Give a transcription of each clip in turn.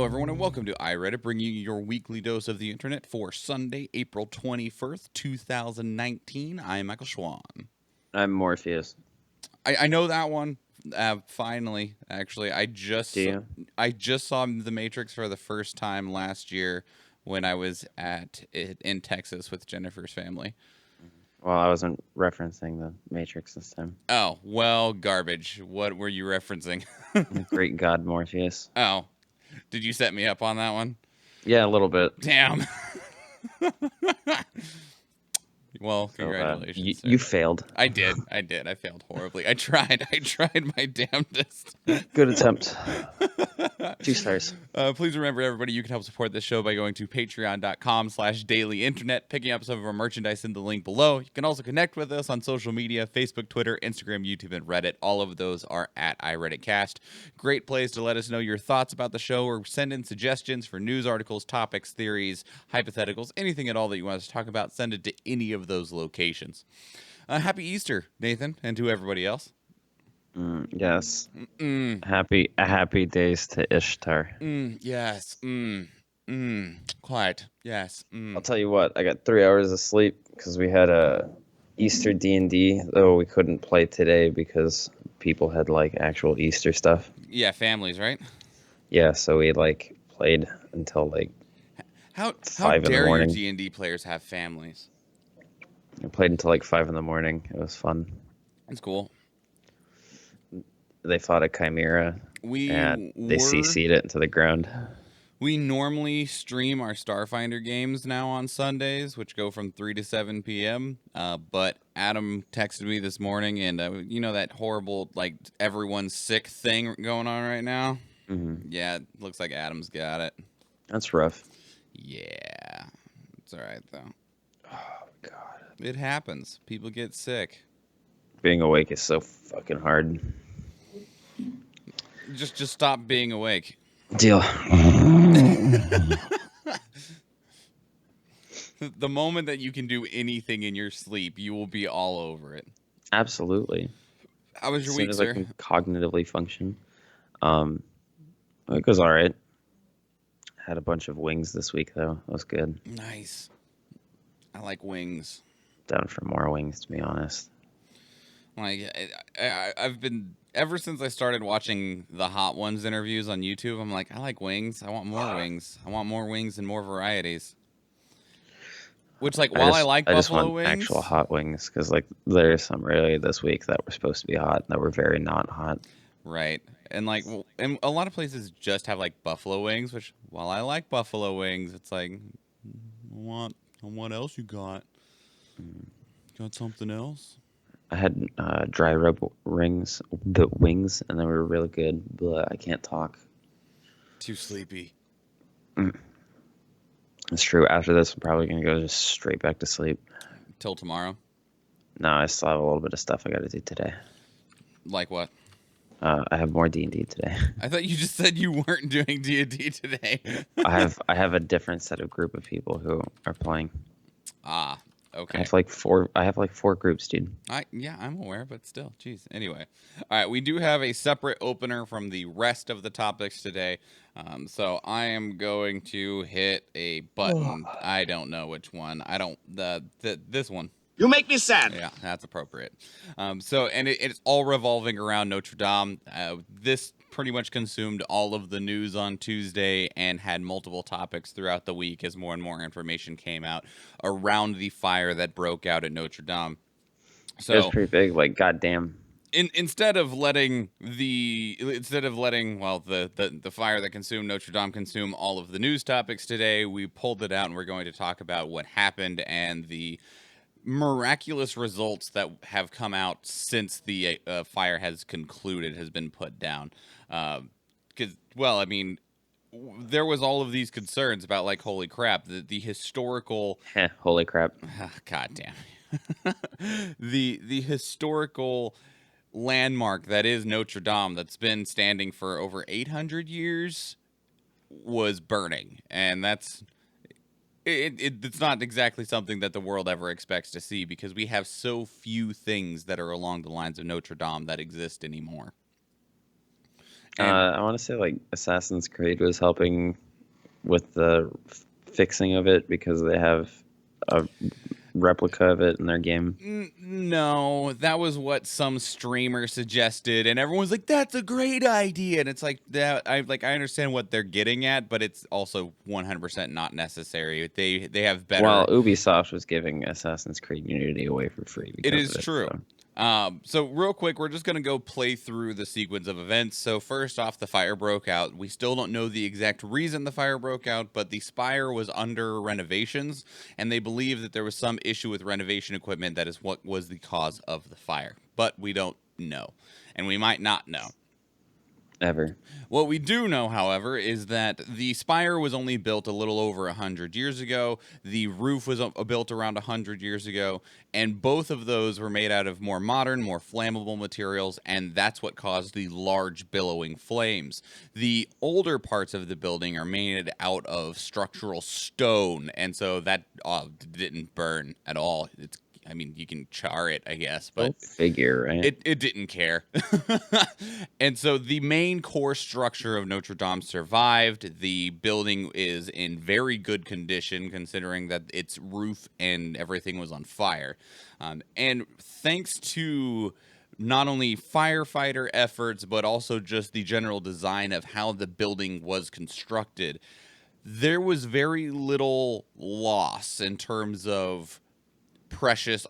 Hello, everyone, and welcome to iReadit, bringing you your weekly dose of the internet for Sunday, April 21st, 2019. I am Michael Schwan. I'm Morpheus. I know that one. Finally, actually, I just saw The Matrix for the first time last year when I was in Texas with Jennifer's family. Well, I wasn't referencing The Matrix this time. Oh, well, garbage. What were you referencing? The great god Morpheus. Oh, did you set me up on that one? Yeah, a little bit. Damn. Well, congratulations. You failed. I did. I failed horribly. I tried my damnedest. Good attempt. 2 stars. Please remember, everybody, you can help support this show by going to patreon.com/dailyinternet, picking up some of our merchandise in the link below. You can also connect with us on social media, Facebook, Twitter, Instagram, YouTube, and Reddit. All of those are at iReaditCast. Great place to let us know your thoughts about the show or send in suggestions for news articles, topics, theories, hypotheticals, anything at all that you want us to talk about. Send it to any of those locations. Happy Easter, Nathan, and to everybody else. Yes. Happy days to Ishtar. Yes. Quiet. Yes. I'll tell you what. I got 3 hours of sleep because we had a Easter D&D, though we couldn't play today because people had like actual Easter stuff. Yeah, families, right? Yeah, so we played until how 5 in the morning. Your D&D players have families? I played until 5 in the morning. It was fun. That's cool. They fought a chimera, and they CC'd it into the ground. We normally stream our Starfinder games now on Sundays, which go from 3 to 7 p.m. But Adam texted me this morning, and you know that horrible, everyone's sick thing going on right now? Mm-hmm. Yeah, it looks like Adam's got it. That's rough. Yeah. It's all right, though. Oh, God. It happens. People get sick. Being awake is so fucking hard. Just stop being awake. Deal. The moment that you can do anything in your sleep, you will be all over it. Absolutely. How was your week, sir? As I can cognitively function. It goes all right. Had a bunch of wings this week, though. It was good. Nice. I like wings. Down for more wings, to be honest. I've been... Ever since I started watching the Hot Ones interviews on YouTube, I'm like, I like wings. I want more wings. I want more wings and more varieties. Which, while I like buffalo wings... actual hot wings, because, there's some earlier this week that were supposed to be hot that were very not hot. Right. And, and a lot of places just have, buffalo wings, which, while I like buffalo wings, it's what else you got? Got something else? I had dry rub wings, and they were really good, but I can't talk. Too sleepy. It's true. After this, I'm probably going to go just straight back to sleep. Till tomorrow? No, I still have a little bit of stuff I got to do today. Like what? I have more D&D today. I thought you just said you weren't doing D&D today. I have a different set of group of people who are playing. Ah. Okay. I have 4 groups, dude. Yeah, I'm aware, but still, jeez. Anyway, all right, we do have a separate opener from the rest of the topics today. So I am going to hit a button. I don't know which one. I don't this one. You make me sad. Yeah, that's appropriate. It's all revolving around Notre Dame. This pretty much consumed all of the news on Tuesday and had multiple topics throughout the week as more and more information came out around the fire that broke out at Notre Dame. So it was pretty big, goddamn. Instead of letting the fire that consumed Notre Dame consume all of the news topics today, we pulled it out and we're going to talk about what happened and the miraculous results that have come out since the fire has been put down. Because, there was all of these concerns about holy crap, the historical... Holy crap. God damn. the historical landmark that is Notre Dame that's been standing for over 800 years was burning. And that's... It's not exactly something that the world ever expects to see because we have so few things that are along the lines of Notre Dame that exist anymore. And I want to say like Assassin's Creed was helping with the fixing of it because they have a replica of it in their game. no, that was what some streamer suggested, and everyone's like, "That's a great idea." And it's like that. I understand what they're getting at, but it's also 100% not necessary. They have Well, better. Ubisoft was giving Assassin's Creed Unity away for free It because is of it. true. So. So real quick, we're just gonna go play through the sequence of events. So first off, the fire broke out. We still don't know the exact reason the fire broke out, but the spire was under renovations, and they believe that there was some issue with renovation equipment that is what was the cause of the fire. But we don't know, and we might not know. Ever. What we do know, however, is that the spire was only built a little over 100 years ago. The roof was built around 100 years ago, and both of those were made out of more modern, more flammable materials, and that's what caused the large billowing flames. The older parts of the building are made out of structural stone, and so that didn't burn at all. I mean, you can char it, I guess, Go but figure, right? it didn't care. And so the main core structure of Notre Dame survived. The building is in very good condition considering that its roof and everything was on fire. And thanks to not only firefighter efforts, but also just the general design of how the building was constructed, there was very little loss in terms of precious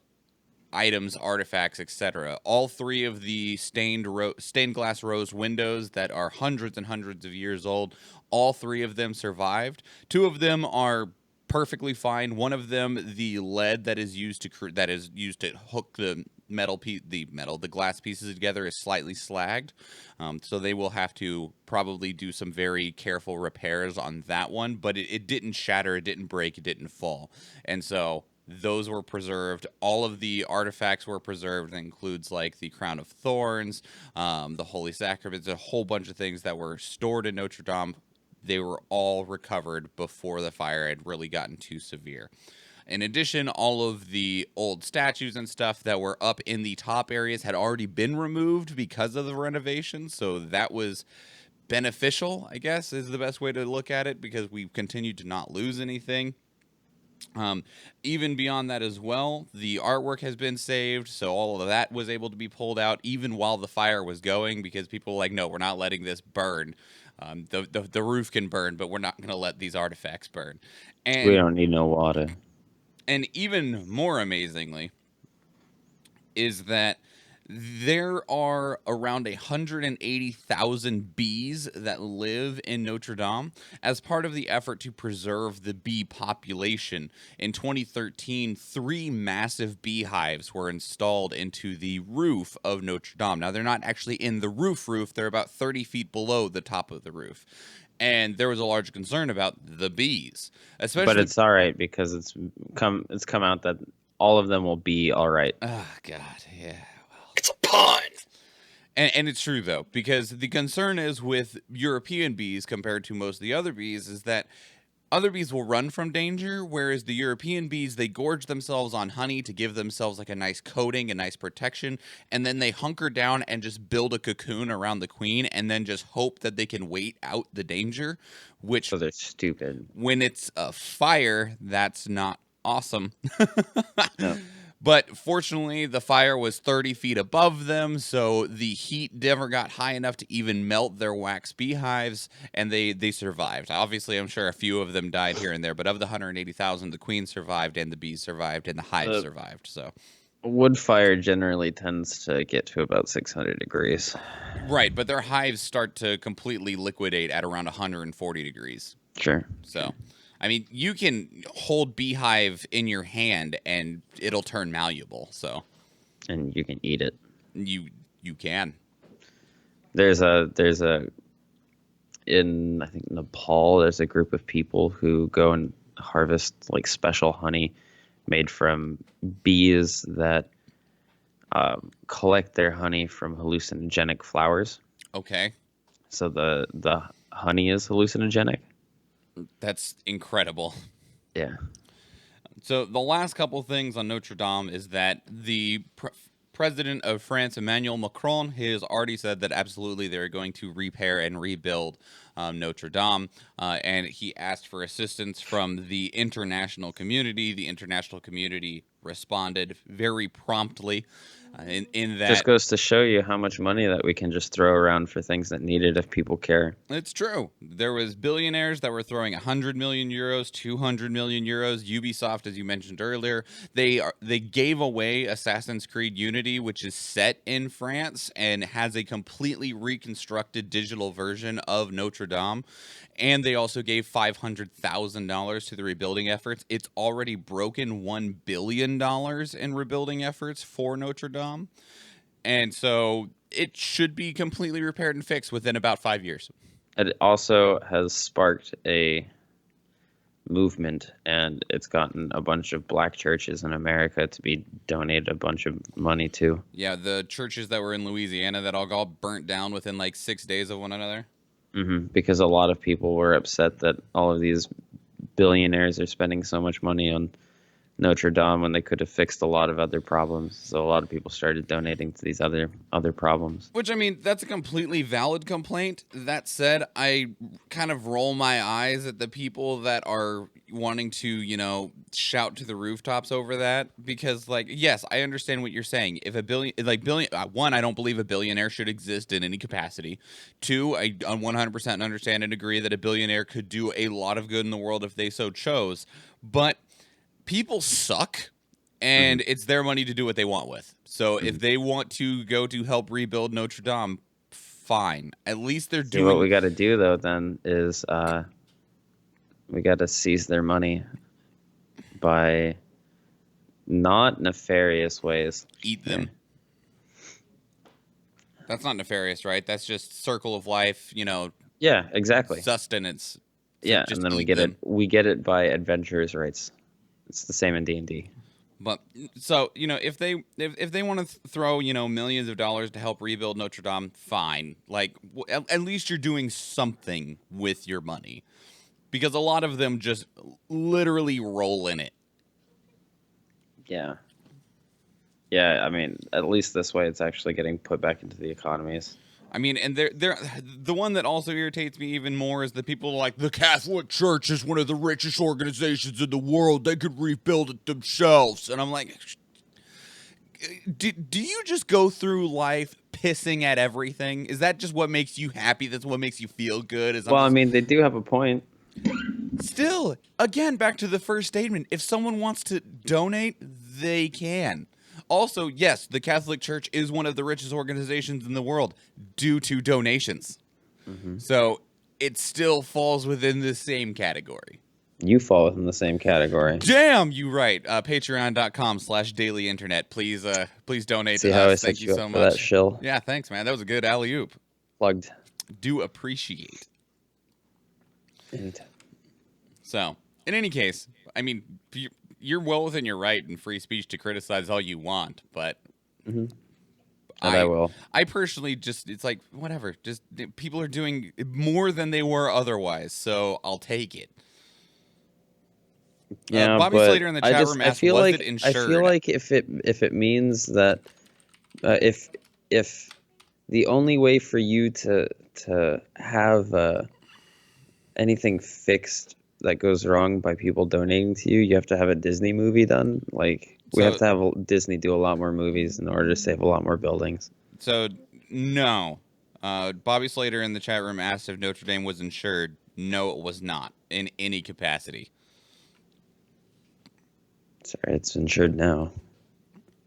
items, artifacts, etc. All three of the stained glass rose windows that are hundreds and hundreds of years old, all three of them survived. Two of them are perfectly fine. One of them, the lead that is used to hook the glass pieces together, is slightly slagged. So they will have to probably do some very careful repairs on that one. But it didn't shatter, it didn't break, it didn't fall, and so those were preserved. All of the artifacts were preserved. That includes like the crown of thorns, the holy sacraments, a whole bunch of things that were stored in Notre Dame. They were all recovered before the fire had really gotten too severe. In addition, all of the old statues and stuff that were up in the top areas had already been removed because of the renovations. So that was beneficial, I guess, is the best way to look at it, because we've continued to not lose anything. Even beyond that as well, the artwork has been saved, so all of that was able to be pulled out even while the fire was going, because people were like, no, we're not letting this burn. The roof can burn, but we're not going to let these artifacts burn. We And don't need no water. even more amazingly is that there are around 180,000 bees that live in Notre Dame as part of the effort to preserve the bee population. In 2013, 3 massive beehives were installed into the roof of Notre Dame. Now, they're not actually in the roof, they're about 30 feet below the top of the roof. And there was a large concern about the bees, especially. But it's all right because it's come out that all of them will be all right. Oh, God, yeah. It's a pun. And it's true, though, because the concern is with European bees compared to most of the other bees is that other bees will run from danger, whereas the European bees, they gorge themselves on honey to give themselves like a nice coating, a nice protection, and then they hunker down and just build a cocoon around the queen and then just hope that they can wait out the danger, which, So they're stupid. when it's a fire, that's not awesome. No. But fortunately, the fire was 30 feet above them, so the heat never got high enough to even melt their wax beehives, and they survived. Obviously, I'm sure a few of them died here and there, but of the 180,000, the queen survived, and the bees survived, and the hive survived. So, Wood fire generally tends to get to about 600 degrees. right, but their hives start to completely liquidate at around 140 degrees. Sure. So, I mean, you can hold beehive in your hand and it'll turn malleable. So, And you can eat it. you can. There's a in I think Nepal, there's a group of people who go and harvest like special honey made from bees that collect their honey from hallucinogenic flowers. Okay. So the honey is hallucinogenic. That's incredible. Yeah. So the last couple things on Notre Dame is that President of France, Emmanuel Macron, has already said that absolutely they're going to repair and rebuild Notre Dame. And he asked for assistance from the international community. The international community responded very promptly in that. Just goes to show you how much money that we can just throw around for things that need it if people care. It's true. There was billionaires that were throwing 100 million euros, 200 million euros. Ubisoft, as you mentioned earlier, they gave away Assassin's Creed Unity, which is set in France and has a completely reconstructed digital version of Notre Dame. And they also gave $500,000 to the rebuilding efforts. It's already broken $1 billion in rebuilding efforts for Notre Dame. And so it should be completely repaired and fixed within about 5 years. It also has sparked a movement, and it's gotten a bunch of black churches in America to be donated a bunch of money to. Yeah, the churches that were in Louisiana that all got burnt down within like 6 days of one another. Because a lot of people were upset that all of these billionaires are spending so much money on Notre Dame when they could have fixed a lot of other problems. So a lot of people started donating to these other problems. Which, I mean, that's a completely valid complaint. That said, I kind of roll my eyes at the people that are wanting to, you know, shout to the rooftops over that. Because, like, yes, I understand what you're saying. If one, I don't believe a billionaire should exist in any capacity. Two, I 100% understand and agree that a billionaire could do a lot of good in the world if they so chose. But people suck, and it's their money to do what they want with. So if they want to go to help rebuild Notre Dame, fine. At least they're doing. What we got to do though then is we got to seize their money by not nefarious ways. Eat them. That's not nefarious, right? That's just circle of life, you know. Yeah, exactly. Sustenance. Yeah, and then we get it. We get it by adventurers' rights. It's the same in D&D. But so, you know, if they want to throw, you know, millions of dollars to help rebuild Notre Dame, fine. Like, at least you're doing something with your money, because a lot of them just literally roll in it. Yeah. Yeah, I mean, at least this way it's actually getting put back into the economies. I mean, and the one that also irritates me even more is the people like, the Catholic Church is one of the richest organizations in the world. They could rebuild it themselves. And I'm like, do you just go through life pissing at everything? Is that just what makes you happy? That's what makes you feel good? I mean, they do have a point. Still, again, back to the first statement. If someone wants to donate, they can. Also, yes, the Catholic Church is one of the richest organizations in the world due to donations. So it still falls within the same category. You fall within the same category. Damn, you right. Patreon.com/Daily Internet. Please donate See to how us. I Thank set you you so up for much. that shill? Yeah, thanks, man. That was a good alley-oop. Plugged. Do appreciate. Anytime. So, in any case, I mean, you're well within your right in free speech to criticize all you want, but I will. I personally just, it's like, whatever. Just people are doing more than they were otherwise, so I'll take it. Yeah, Bobby but Slater in the chat room asked, was it insured? I feel like if it means that if the only way for you to have anything fixed that goes wrong by people donating to you, you have to have a Disney movie done. Like, we have to have Disney do a lot more movies in order to save a lot more buildings. So, no. Bobby Slater in the chat room asked if Notre Dame was insured. No, it was not in any capacity. Sorry, it's insured now.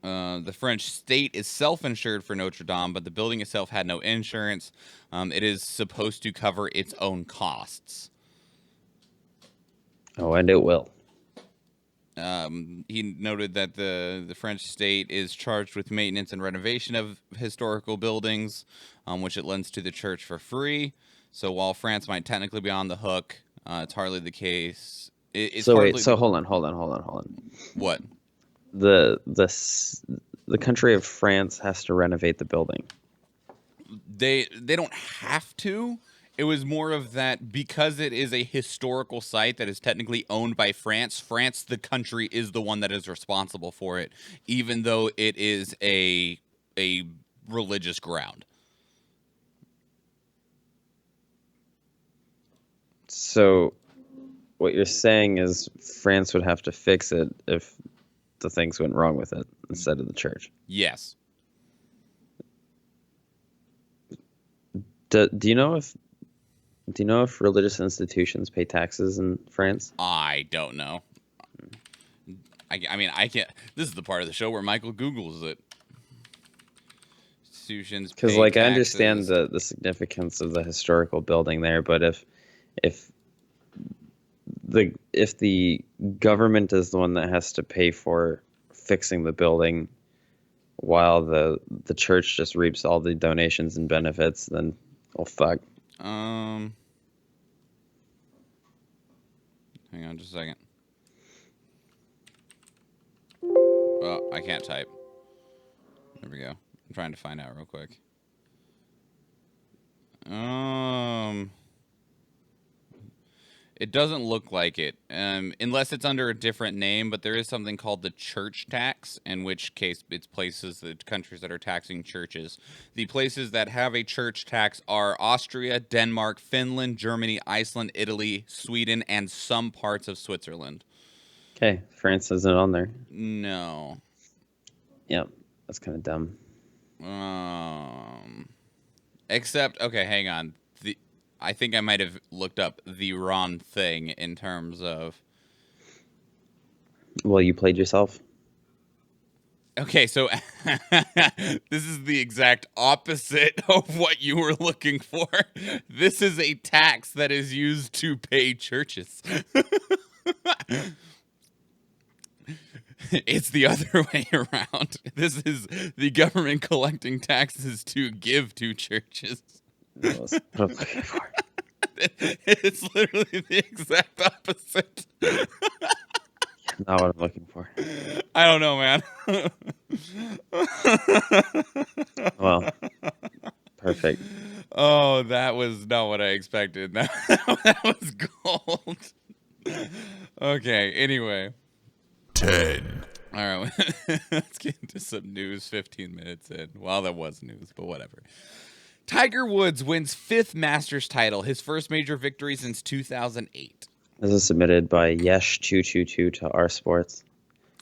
The French state is self-insured for Notre Dame, but the building itself had no insurance. It is supposed to cover its own costs. Oh, and it will. He noted that the French state is charged with maintenance and renovation of historical buildings, which it lends to the church for free. So while France might technically be on the hook, it's hardly the case. Hold on. What? The country of France has to renovate the building. They don't have to. It was more of that because it is a historical site that is technically owned by France. France, the country, is the one that is responsible for it, even though it is a religious ground. So what you're saying is France would have to fix it if the things went wrong with it instead of the church. Yes. Do you know if religious institutions pay taxes in France? I don't know. I mean, I can't. This is the part of the show where Michael Googles it. Institutions Because pay I taxes. understand the significance of the historical building there, but if the government is the one that has to pay for fixing the building, while the church just reaps all the donations and benefits, then fuck. Hang on just a second. Oh, I can't type. There we go. I'm trying to find out real quick. It doesn't look like it, unless it's under a different name, but there is something called the church tax, in which case it's countries that are taxing churches. The places that have a church tax are Austria, Denmark, Finland, Germany, Iceland, Italy, Sweden, and some parts of Switzerland. Okay, France isn't on there. No. Yep, that's kind of dumb. Except, okay, hang on. I think I might have looked up the wrong thing in terms of... Well, you played yourself. Okay, so this is the exact opposite of what you were looking for. This is a tax that is used to pay churches. It's the other way around. This is the government collecting taxes to give to churches. That's what I'm looking for. It's literally the exact opposite. Not what I'm looking for. I don't know, man. Well, perfect. Oh, that was not what I expected. That was gold. Okay, anyway. 10. All right, let's get into some news 15 minutes in. Well, that was news, but whatever. Tiger Woods wins 5th Masters title, his first major victory since 2008. This is submitted by Yesh222 to our sports.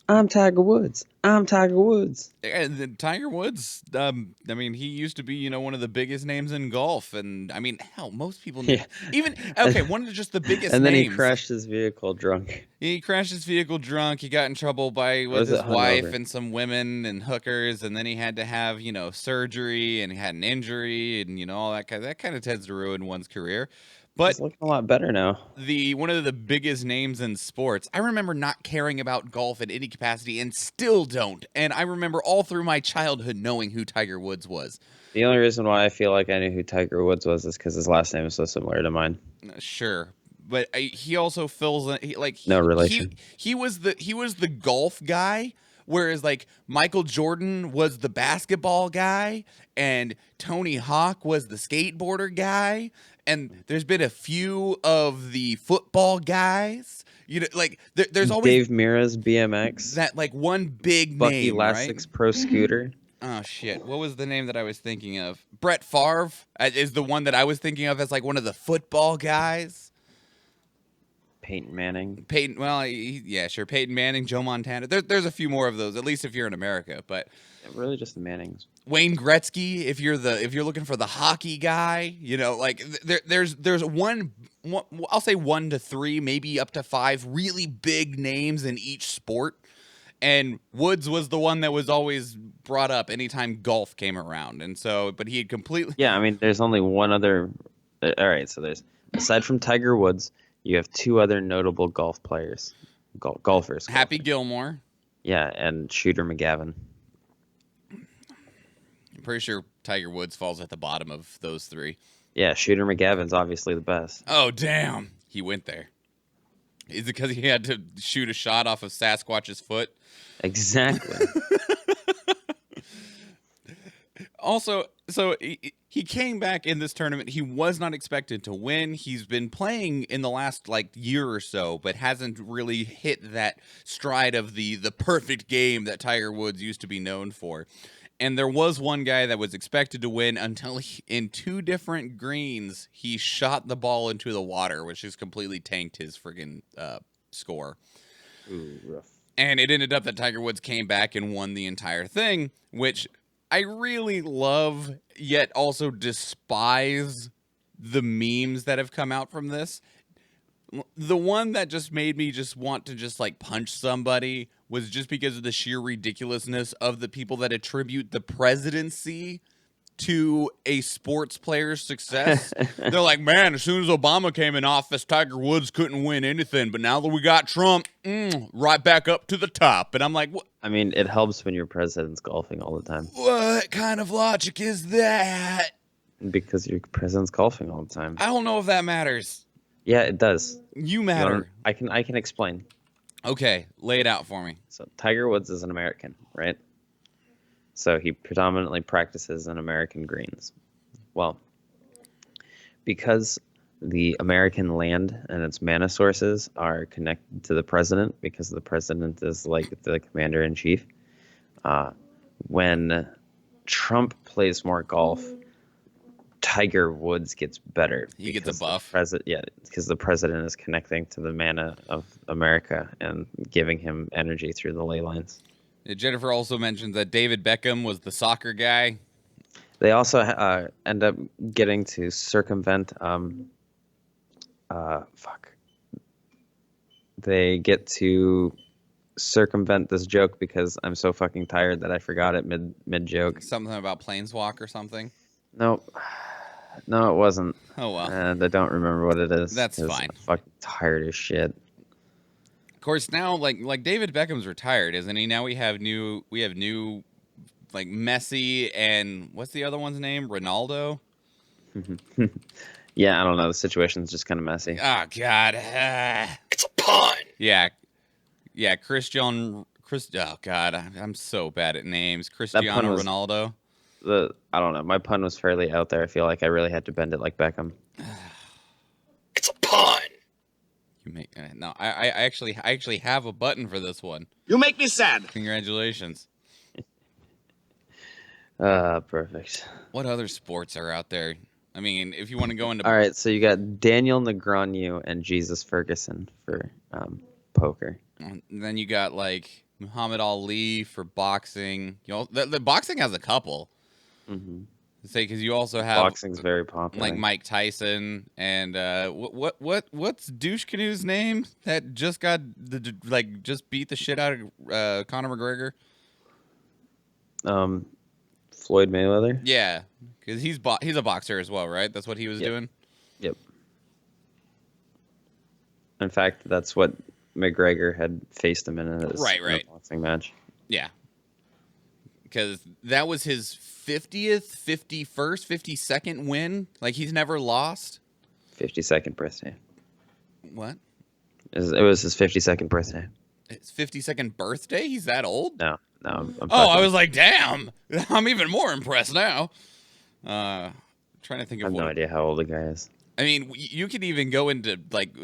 I'm Tiger Woods. I'm Tiger Woods. And Tiger Woods, I mean, he used to be, one of the biggest names in golf. And, I mean, hell, most people know. Yeah. One of just the biggest And then names. he crashed his vehicle drunk. He crashed his vehicle drunk. He got in trouble with Was his it wife hungover? and some women and hookers. And then he had to have, surgery, and he had an injury and, all that kind of tends to ruin one's career. But He's looking a lot better now. one of the biggest names in sports, I remember not caring about golf in any capacity and still don't. And I remember all through my childhood knowing who Tiger Woods was. The only reason why I feel like I knew who Tiger Woods was is because his last name is so similar to mine. Sure. But he also fills in, No relation. He was the golf guy, whereas like Michael Jordan was the basketball guy and Tony Hawk was the skateboarder guy. And there's been a few of the football guys. There's always Dave Mira's BMX. that like one big Bucky name, Lassik's right? Pro Scooter. Oh shit! What was the name that I was thinking of? Brett Favre is the one that I was thinking of as like one of the football guys. Peyton Manning. Sure. Peyton Manning, Joe Montana. There's a few more of those, at least if you're in America. But Really just the Mannings. Wayne Gretzky, if you're looking for the hockey guy, there's one, I'll say 1 to 3, maybe up to 5 really big names in each sport. And Woods was the one that was always brought up anytime golf came around. And so, but he had completely. Yeah, I mean, there's only one other. All right, so there's, aside from Tiger Woods, you have 2 other notable golf players, golfers. Happy Gilmore. Yeah, and Shooter McGavin. I'm pretty sure Tiger Woods falls at the bottom of those 3. Yeah, Shooter McGavin's obviously the best. Oh, damn. He went there. Is it because he had to shoot a shot off of Sasquatch's foot? Exactly. Also, So he came back in this tournament. He was not expected to win. He's been playing in the last like year or so, but hasn't really hit that stride of the perfect game that Tiger Woods used to be known for. And there was one guy that was expected to win until in 2 different greens, he shot the ball into the water, which has completely tanked his friggin' score. Ooh, rough. And it ended up that Tiger Woods came back and won the entire thing, which I really love, yet also despise the memes that have come out from this. The one that just made me just want to just like punch somebody was just because of the sheer ridiculousness of the people that attribute the presidency to a sports player's success. They're like, man, as soon as Obama came in office, Tiger Woods couldn't win anything. But now that we got Trump, right back up to the top. And I'm like, what? I mean, it helps when your president's golfing all the time. What kind of logic is that? Because your president's golfing all the time. I don't know if that matters. Yeah, it does. You matter. I can explain. Okay, lay it out for me. So Tiger Woods is an American, right? So he predominantly practices in American greens. Well, because the American land and its mana sources are connected to the president, because the president is like the commander-in-chief, when Trump plays more golf, Tiger Woods gets better. He gets a buff. Because the president is connecting to the mana of America and giving him energy through the ley lines. Jennifer also mentions that David Beckham was the soccer guy. They also end up getting to circumvent. They get to circumvent this joke because I'm so fucking tired that I forgot it mid joke. Something about Planeswalk or something. No, it wasn't. Oh well. And I don't remember what it is. That's fine. I'm fucking tired as shit. Of course, now like David Beckham's retired, isn't he? Now we have new like Messi and what's the other one's name? Ronaldo. Yeah, I don't know. The situation's just kind of messy. Oh God. It's a pun. Yeah. Oh God, I'm so bad at names. Cristiano Ronaldo. I don't know. My pun was fairly out there. I feel like I really had to bend it like Beckham. It's a pun. You make no. I actually have a button for this one. You make me sad. Congratulations. Perfect. What other sports are out there? I mean, if you want to go into All right, so you got Daniel Negreanu and Jesus Ferguson for poker. then you got like Muhammad Ali for boxing. The boxing has a couple. Mm-hmm. Say because you also have Boxing's very popular. like Mike Tyson and what's Douche Canoe's name that just got just beat the shit out of Conor McGregor? Floyd Mayweather. Yeah, because he's a boxer as well, right? That's what he was doing. Yep. In fact, that's what McGregor had faced him in his right. boxing match. Yeah, because that was his 50th, 51st, 52nd win. Like he's never lost. 52nd birthday. What? It was his 52nd birthday. His 52nd birthday? He's that old? No. I'm I was like, damn. I'm even more impressed now. Trying to think of I have no idea how old the guy is. I mean, you could even go into like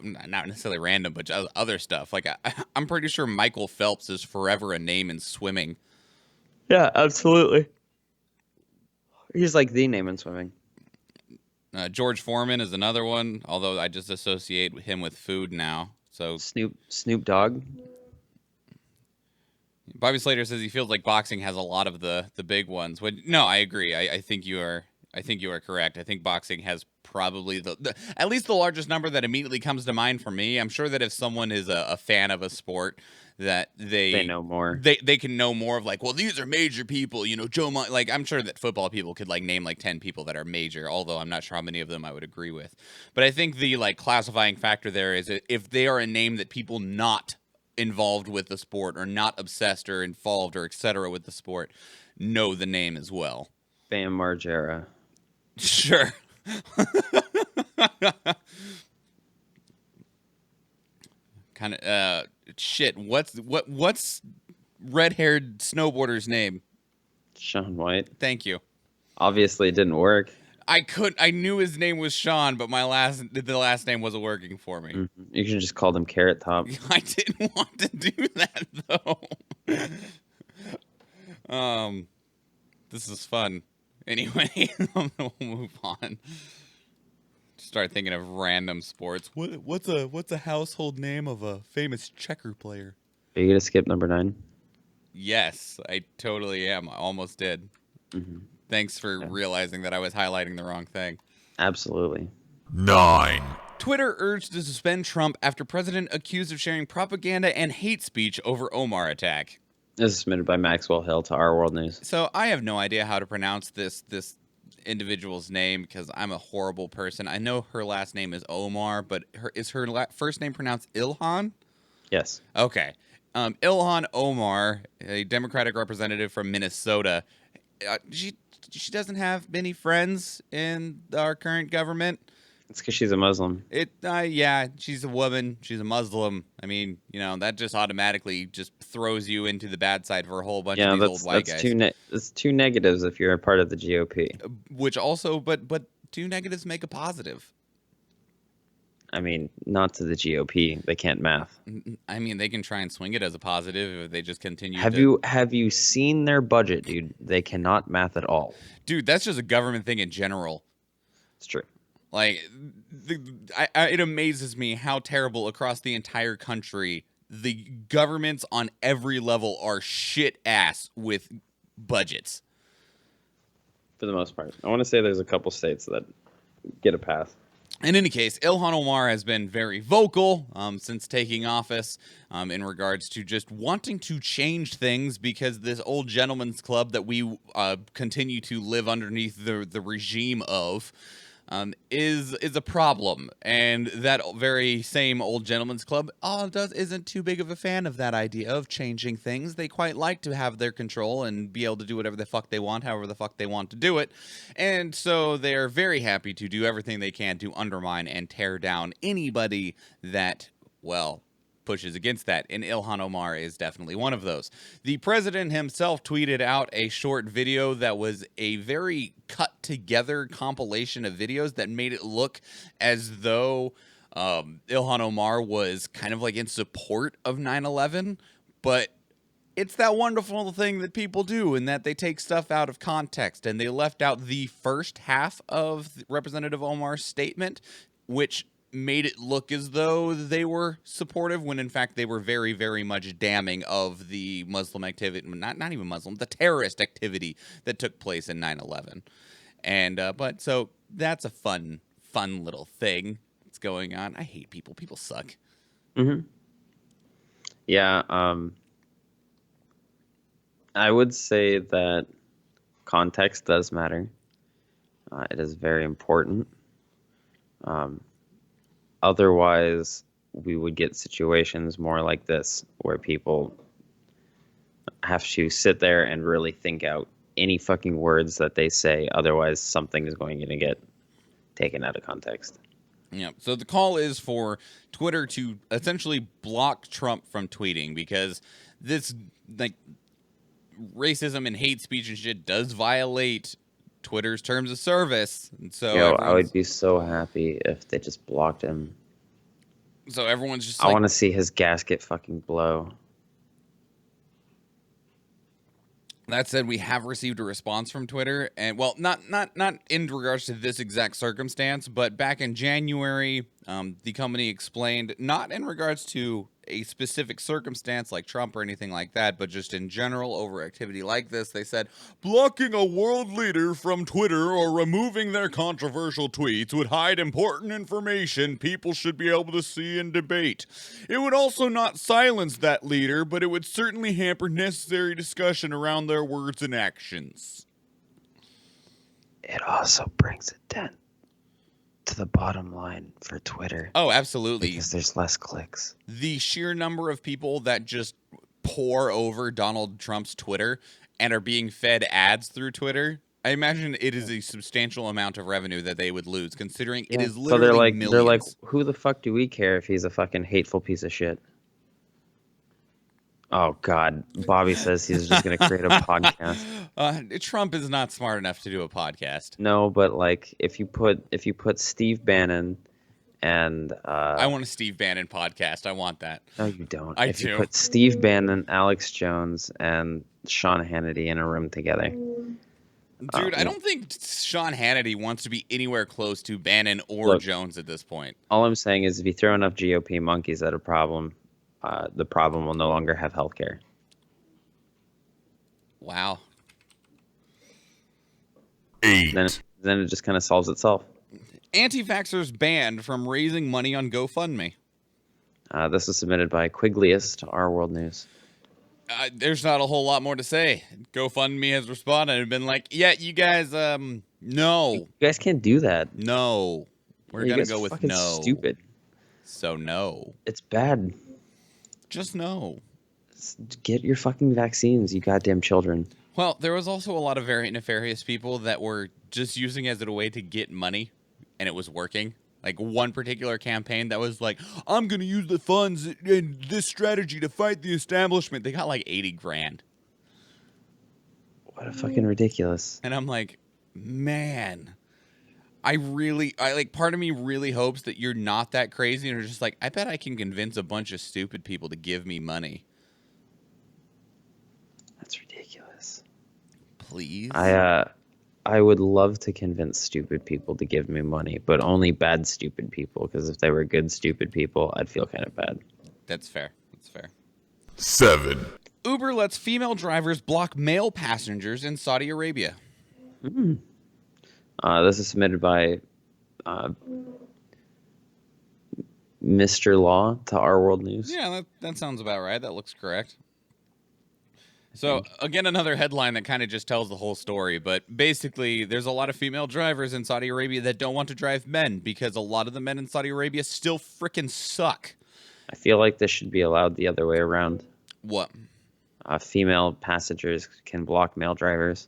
not necessarily random, but other stuff. Like I'm pretty sure Michael Phelps is forever a name in swimming. Yeah, absolutely. He's like the name in swimming. George Foreman is another one, although I just associate him with food now. So Snoop Dogg. Bobby Slater says he feels like boxing has a lot of the big ones. No, I agree. I think you are correct. I think boxing has probably the at least the largest number that immediately comes to mind for me. I'm sure that if someone is a fan of a sport, that they know more. They can know more of like, well, these are major people. You know, like I'm sure that football people could like name like 10 people that are major, although I'm not sure how many of them I would agree with. But I think the like classifying factor there is if they are a name that people not involved with the sport or not obsessed or involved or etc. with the sport know the name as well. Bam Margera. Sure. Kind of shit. What's red-haired snowboarder's name? Shaun White. Thank you. Obviously, it didn't work. I knew his name was Sean, but the last name wasn't working for me. You should just call them Carrot Top. I didn't want to do that though. This is fun. Anyway, we'll move on. Start thinking of random sports. What's a household name of a famous checker player? Are you gonna skip number 9? Yes, I totally am. I almost did. Thanks for realizing that I was highlighting the wrong thing. Absolutely. 9. Twitter urged to suspend Trump after president accused of sharing propaganda and hate speech over Omar attack. This is submitted by Maxwell Hill to Our World News. So I have no idea how to pronounce this individual's name because I'm a horrible person. I know her last name is Omar, but is her first name pronounced Ilhan? Yes. Okay. Ilhan Omar, a Democratic representative from Minnesota, she doesn't have many friends in our current government. It's because she's a Muslim. Yeah, she's a woman. She's a Muslim. I mean, that just automatically just throws you into the bad side for a whole bunch of these old white guys. That's two negatives if you're a part of the GOP. Which also, but two negatives make a positive. I mean, not to the GOP. They can't math. I mean, they can try and swing it as a positive if they just continue. Have you seen their budget, dude? They cannot math at all. Dude, that's just a government thing in general. It's true. Like, it amazes me how terrible across the entire country the governments on every level are shit ass with budgets. For the most part. I want to say there's a couple states that get a pass. In any case, Ilhan Omar has been very vocal since taking office in regards to just wanting to change things because this old gentleman's club that we continue to live underneath the regime of is a problem, and that very same old gentleman's club isn't too big of a fan of that idea of changing things. They quite like to have their control and be able to do whatever the fuck they want, however the fuck they want to do it, and so they're very happy to do everything they can to undermine and tear down anybody that, well, pushes against that, and Ilhan Omar is definitely one of those. The president himself tweeted out a short video that was a very cut-together compilation of videos that made it look as though Ilhan Omar was kind of like in support of 9/11, but it's that wonderful thing that people do in that they take stuff out of context, and they left out the first half of Representative Omar's statement, which made it look as though they were supportive when in fact they were very, very much damning of the Muslim activity, not even Muslim, the terrorist activity that took place in 9/11. And but so that's a fun little thing that's going on. I hate people. People suck. Yeah, I would say that context does matter. It is very important. Otherwise, we would get situations more like this, where people have to sit there and really think out any fucking words that they say. Otherwise, something is going to get taken out of context. Yeah. So the call is for Twitter to essentially block Trump from tweeting because this, like, racism and hate speech and shit does violate Twitter's terms of service. And so I would be so happy if they just blocked him. So everyone's just I want to see his gasket fucking blow. That said, we have received a response from Twitter, and well, not in regards to this exact circumstance, but back in January, the company explained, not in regards to a specific circumstance like Trump or anything like that, but just in general over activity like this, they said, blocking a world leader from Twitter or removing their controversial tweets would hide important information people should be able to see and debate. It would also not silence that leader, but it would certainly hamper necessary discussion around their words and actions. It also brings a dent to the bottom line for Twitter. Oh, absolutely. Because there's less clicks. The sheer number of people that just pour over Donald Trump's Twitter and are being fed ads through Twitter, I imagine it is a substantial amount of revenue that they would lose, considering it is literally millions. They're like, who the fuck do we care if he's a fucking hateful piece of shit? Oh God, Bobby says he's just gonna create a podcast. Trump is not smart enough to do a podcast. No, but like if you put Steve Bannon and I want a Steve Bannon podcast. I want that. no, you don't. I If you do. put Steve Bannon, Alex Jones, and Sean Hannity in a room together, Dude, I don't think Sean Hannity wants to be anywhere close to Bannon or Look. Jones at this point. all I'm saying is if you throw enough GOP monkeys at a problem, the problem will no longer have healthcare. Wow. 8, Then it just kind of solves itself. Anti-vaxxers banned from raising money on GoFundMe. This was submitted by Quigliest, Our World News. There's not a whole lot more to say. GoFundMe has responded and been like, yeah, you guys, no. You guys can't do that. No. We're You going to guys go are with fucking no. Stupid. So no. It's bad. Just no. Get your fucking vaccines, you goddamn children. Well, there was also a lot of very nefarious people that were just using it as a way to get money, and it was working. Like one particular campaign that was like, I'm going to use the funds in this strategy to fight the establishment. They got like 80 grand. What a fucking ridiculous. And I'm like, man, I like part of me really hopes that you're not that crazy and you're just like, I bet I can convince a bunch of stupid people to give me money. That's ridiculous. Please. I would love to convince stupid people to give me money, but only bad stupid people, because if they were good stupid people, I'd feel kind of bad. That's fair. That's fair. 7, Uber lets female drivers block male passengers in Saudi Arabia. This is submitted by Mr. Law to Our World News. Yeah, that sounds about right. That looks correct. So, again, another headline that kind of just tells the whole story. But basically, there's a lot of female drivers in Saudi Arabia that don't want to drive men because a lot of the men in Saudi Arabia still frickin' suck. I feel like this should be allowed the other way around. What? Female passengers can block male drivers.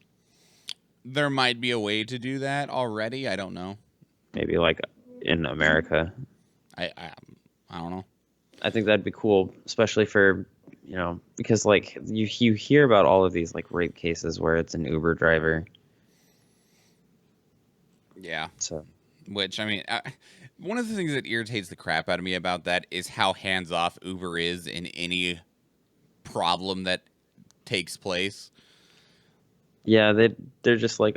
There might be a way to do that already. I don't know. Maybe like in America. I don't know. I think that'd be cool, especially for, because like you hear about all of these like rape cases where it's an Uber driver. Yeah. So, Which, I mean, one of the things that irritates the crap out of me about that is how hands-off Uber is in any problem that takes place. yeah, they're just like,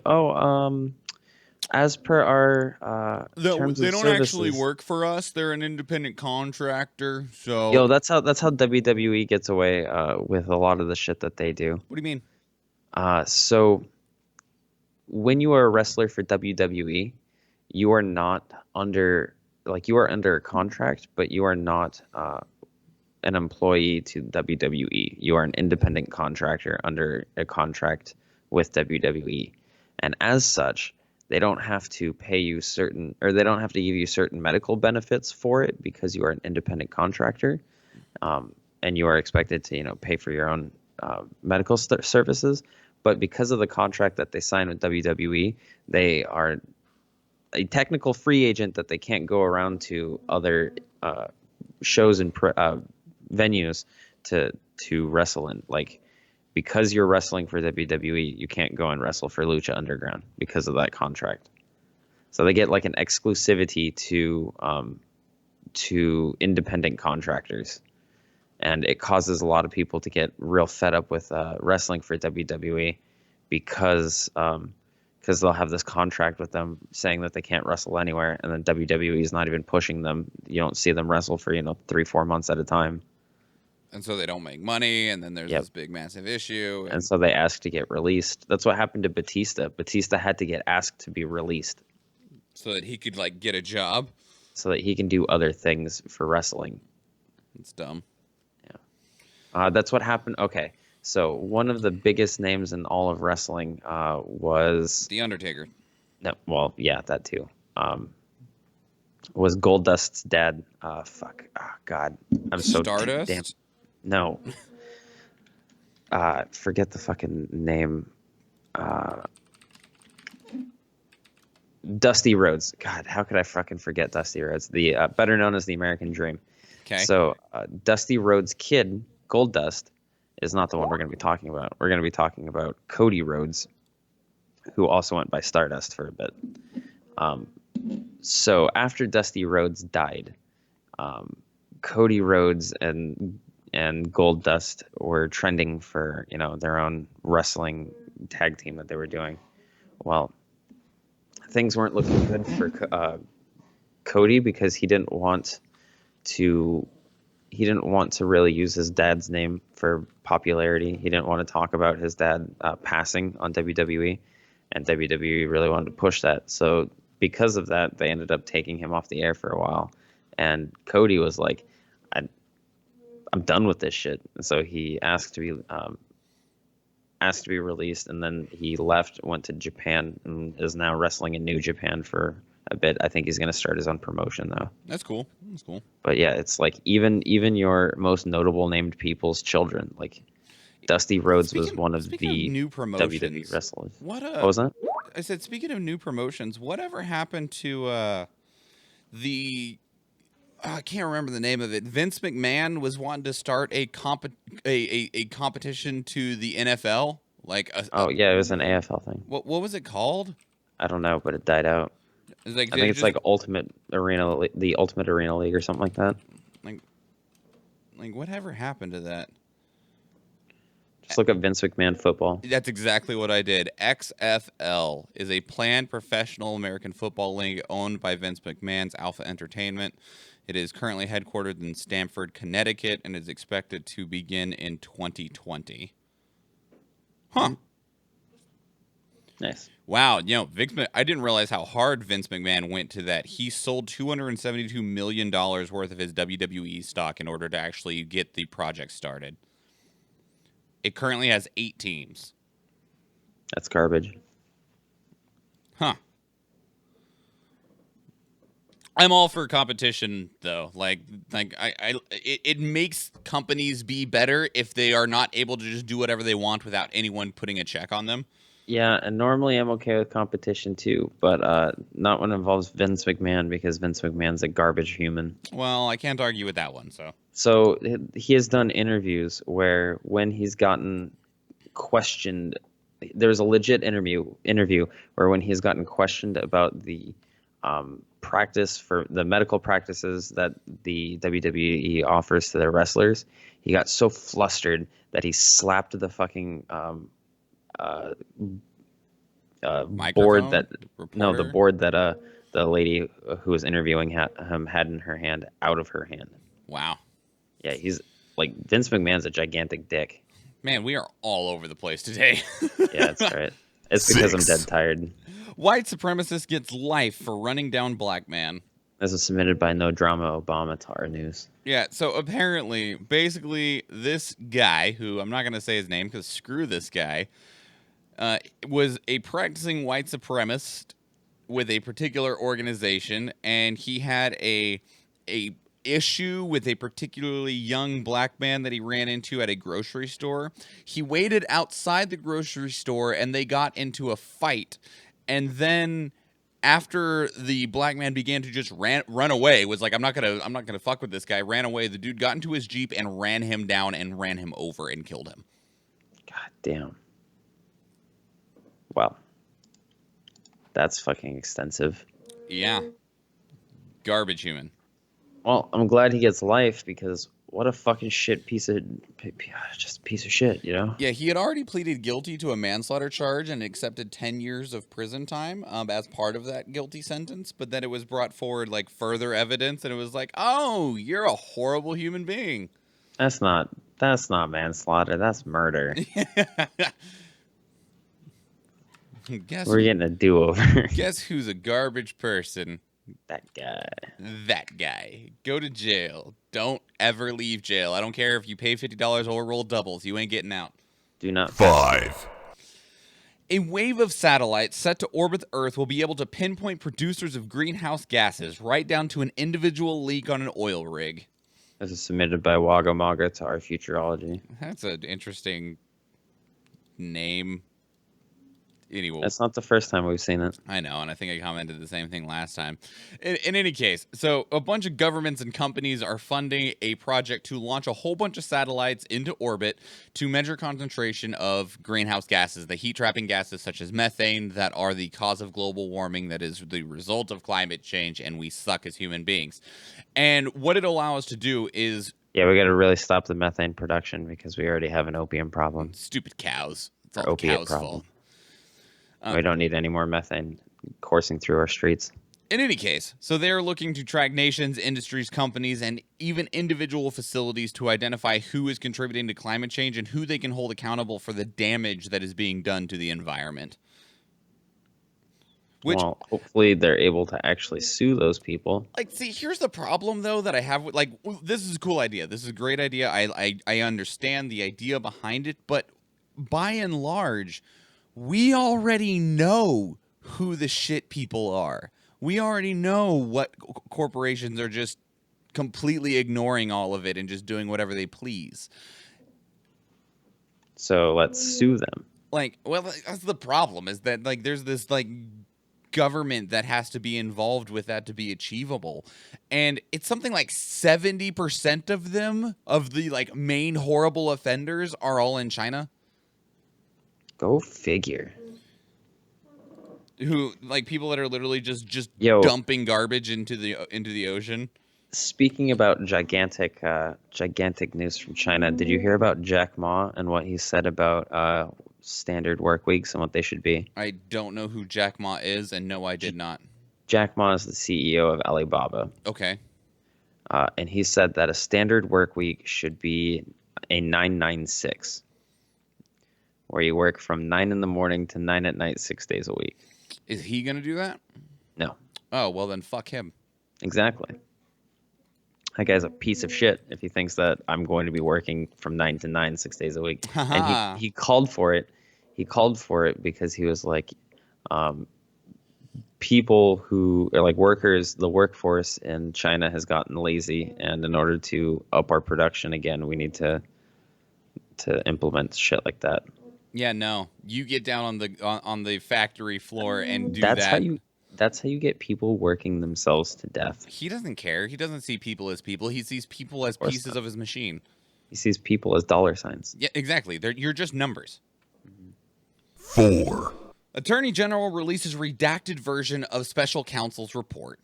as per our terms They of don't services. actually work for us. They're an independent contractor. So, Yo, that's how WWE gets away with a lot of the shit that they do. what do you mean? So when you are a wrestler for WWE, you are not under you are under a contract, but you are not an employee to WWE. You are an independent contractor under a contract with WWE, and as such, they don't have to pay you they don't have to give you certain medical benefits for it because you are an independent contractor, and you are expected to pay for your own medical services. But because of the contract that they sign with WWE, they are a technical free agent that they can't go around to other shows and venues to wrestle in. Like, because you're wrestling for WWE, you can't go and wrestle for Lucha Underground because of that contract. So they get like an exclusivity to independent contractors, and it causes a lot of people to get real fed up with wrestling for WWE because they'll have this contract with them saying that they can't wrestle anywhere, and then WWE is not even pushing them. You don't see them wrestle for 3-4 months at a time. And so they don't make money, and then there's Yep. this big, massive issue. And so they ask to get released. That's what happened to Batista. Batista had to get asked to be released So that he could, get a job. so that he can do other things for wrestling. It's dumb. That's what happened. Okay, so one of the biggest names in all of wrestling was The Undertaker. no, well, yeah, that too. Was Goldust's dad? God, I'm so Stardust? damn. No. Forget the fucking name. Dusty Rhodes. God, how could I fucking forget Dusty Rhodes? The better known as the American Dream. Okay. So Dusty Rhodes' kid, Goldust, is not the one we're going to be talking about. We're going to be talking about Cody Rhodes, who also went by Stardust for a bit. So after Dusty Rhodes died, Cody Rhodes and Goldust were trending for their own wrestling tag team that they were doing. Well, things weren't looking good for Cody because he didn't want to really use his dad's name for popularity. He didn't want to talk about his dad passing on WWE, and WWE really wanted to push that. So because of that, they ended up taking him off the air for a while. And Cody was like, I'm done with this shit. And so he asked to be released, and then he left, went to Japan, and is now wrestling in New Japan for a bit. I think he's going to start his own promotion though. That's cool. But yeah, it's like even your most notable named people's children, like Dusty Rhodes was one of the new promotions. WWE wrestlers. What was that? I said, speaking of new promotions, whatever happened to the I can't remember the name of it. Vince McMahon was wanting to start a competition to the NFL. Like it was an AFL thing. What was it called? I don't know, but it died out. I think it's like Ultimate Arena, the Ultimate Arena League or something like that. Like whatever happened to that? Just look up Vince McMahon football. That's exactly what I did. XFL is a planned professional American football league owned by Vince McMahon's Alpha Entertainment. It is currently headquartered in Stamford, Connecticut, and is expected to begin in 2020. Huh. Nice. Wow, I didn't realize how hard Vince McMahon went to that. He sold $272 million worth of his WWE stock in order to actually get the project started. It currently has 8 teams. That's garbage. Huh. I'm all for competition, though. It makes companies be better if they are not able to just do whatever they want without anyone putting a check on them. Yeah, and normally I'm okay with competition too, but not when it involves Vince McMahon, because Vince McMahon's a garbage human. Well, I can't argue with that one, so. So he has done interviews where when he's gotten questioned, there's a legit interview where when he's gotten questioned about the practice for the medical practices that the WWE offers to their wrestlers, he got so flustered that he slapped the fucking board that reporter? the board that the lady who was interviewing him had in her hand out of her hand. Wow. Yeah, he's like, Vince McMahon's a gigantic dick. Man, we are all over the place today. Yeah, that's right. It's because I'm dead tired. White supremacist gets life for running down black man. This is submitted by No Drama Obama to our news. Yeah, so apparently, basically, this guy, who I'm not going to say his name because screw this guy, was a practicing white supremacist with a particular organization, and he had a issue with a particularly young black man that he ran into at a grocery store. He waited outside the grocery store, and they got into a fight. And then after the black man began to just run away, was like, I'm not gonna fuck with this guy, ran away, the dude got into his Jeep and ran him down and ran him over and killed him. God damn. Wow. That's fucking extensive. Yeah. Garbage human. Well, I'm glad he gets life, because what a fucking piece of shit, you know? Yeah, he had already pleaded guilty to a manslaughter charge and accepted 10 years of prison time as part of that guilty sentence. But then it was brought forward like further evidence, and it was like, oh, you're a horrible human being. That's not manslaughter. That's murder. We're getting a do-over. Guess who's a garbage person? That guy. Go to jail. Don't ever leave jail. I don't care if you pay $50 or roll doubles. You ain't getting out. Do not. 5. A wave of satellites set to orbit Earth will be able to pinpoint producers of greenhouse gases right down to an individual leak on an oil rig. This is submitted by Wagga Maga to our Futurology. That's an interesting name. Anyway, That's not the first time we've seen it. I know, and I think I commented the same thing last time. In any case, so a bunch of governments and companies are funding a project to launch a whole bunch of satellites into orbit to measure concentration of greenhouse gases, the heat-trapping gases such as methane that are the cause of global warming, that is the result of climate change, and we suck as human beings. And what it allows us to do is... Yeah, we got to really stop the methane production because we already have an opium problem. Stupid cows. It's Or all the opiate cows' problem. fault. We don't need any more methane coursing through our streets. In any case, so they're looking to track nations, industries, companies, and even individual facilities to identify who is contributing to climate change and who they can hold accountable for the damage that is being done to the environment. Which, Well, hopefully they're able to actually sue those people. like, see, here's the problem, though, that I have with, like, this is a cool idea. This is a great idea. I understand the idea behind it, but by and large, we already know who the shit people are. We already know what corporations are just completely ignoring all of it and just doing whatever they please. So let's sue them. Like, well, that's the problem, is that, like, there's this, like, government that has to be involved with that to be achievable. And it's something like 70% of them, of the, like, main horrible offenders, are all in China. Go figure. Who, like, people that are literally just Yo. dumping garbage into the ocean. Speaking about gigantic news from China, did you hear about Jack Ma and what he said about standard work weeks and what they should be? I don't know who Jack Ma is, and no, I did not. Jack Ma is the CEO of Alibaba, Okay. and he said that a standard work week should be a 996, where you work from 9 in the morning to 9 at night, 6 days a week. Is he going to do that? No, Oh, well, then fuck him. exactly. That guy's a piece of shit if he thinks that I'm going to be working from 9 to 9, 6 days a week. And he called for it. He called for it because he was like, people who are like workers, the workforce in China has gotten lazy, and in order to up our production again, we need to implement shit like that. Yeah, no. You get down on the factory floor and do That's that. That's how you get people working themselves to death. He doesn't care. He doesn't see people as people. He sees people as course pieces not. of his machine. He sees people as dollar signs. Yeah, exactly. You're just numbers. 4, Attorney General releases redacted version of special counsel's report.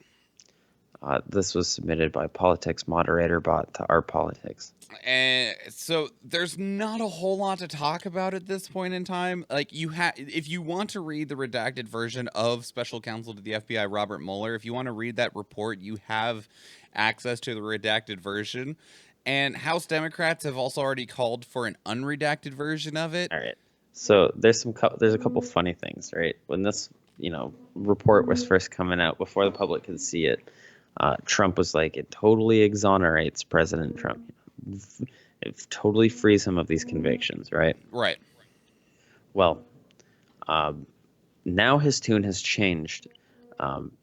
This was submitted by Politics Moderator Bot to Our Politics. And so there's not a whole lot to talk about at this point in time. Like, if you want to read the redacted version of Special Counsel to the FBI Robert Mueller, if you want to read that report, you have access to the redacted version. And House Democrats have also already called for an unredacted version of it. All right. So there's a couple funny things, right? When this report was first coming out, before the public could see it, Trump was like, it totally exonerates President Trump. It totally frees him of these convictions, right? Right. Well, now his tune has changed